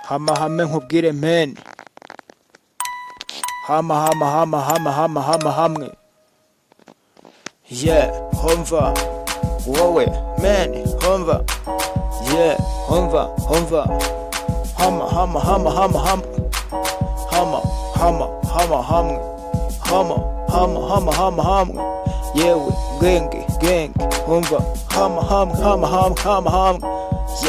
Hamahamwe nkubwire men. Hamahamwe. Yeah, humva. Wowe man, humva. Yeah, humva. Hamahamwe. Yewe genge humva. Hamahamwe.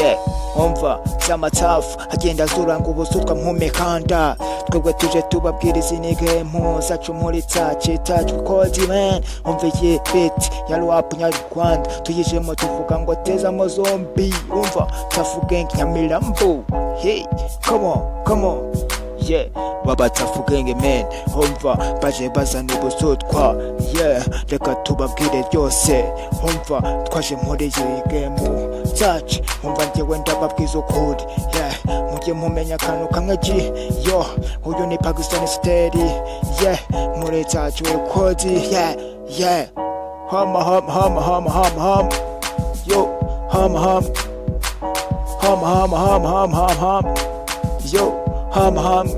Yeah, humva z'amatafu agenda azuranga ubusutwa mpumekanda. Twebwe tuje tubabwiriza inigemu zacu muri tacu kodi man. Humva ye beat ya rap nyarwanda tuyijemo tuvuga ngo tezamo zombi. Humva tafu gang Nyamirambo. Hey, come on. Yeah, baba tafu gang man. Humva baje bazana ubusutwa. Yeah, reka tubabwire byose. Humva twaje muri iyi game zacu. Humva njyewe ndababwiza ukuri. Yeah, mujye mumenya akantu kamwe G. Yo, uyu ni pacson steady. Yeah, muri tacu kodi. Yeah. Hamahamwe. Yo, hamahamwe. Yo, hamahamwe.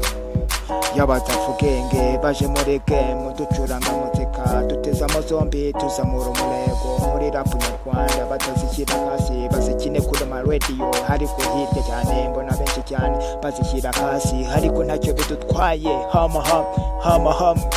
Y'abatafu genge baje muri game ducuranga muzika dutezamo zombi tuzamura umurego muri rap nyarwanda batazishyira hasi bazikine kuri ama radio ariko hirya cyane mbona benshi cyane bazishyira hasi ariko ntacyo bidutwaye. Hamahamwe.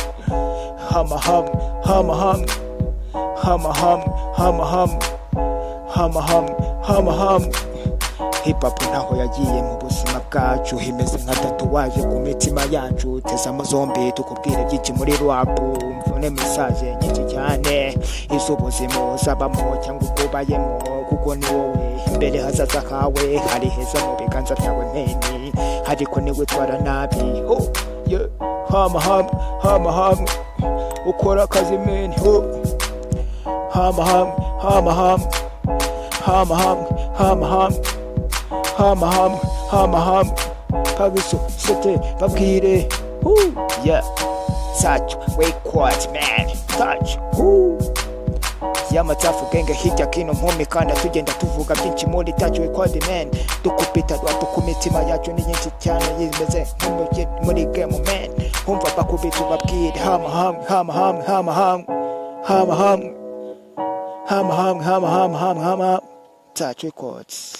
Hip hop naho yagiye mu buzima bwacu imeze nka tatuwaje ku mitima yacu. Tezamo zombi tukubwire byinshi muri rap. Mvune message nyinshi cyane iz'ubuzima uzabamo cyangwa ukubayemo kuko ni wowe imbere hazaza hawe hari heza mu biganza byawe meni ariko niwitwara nabi. Yeah, hamahamwe ukora akazi meni. Hamahamwe pacson sete babwire. Yeah, touch record man. Touch y'amatafu genge hirya kino mpumekanda tugenda tuvuga byinshi muri touch record man. Dukupita rwapo ku mitima yacu ni nyinshi cyane yimeze muri game man. Humva bakubita babwire. Hamahamwe touch records.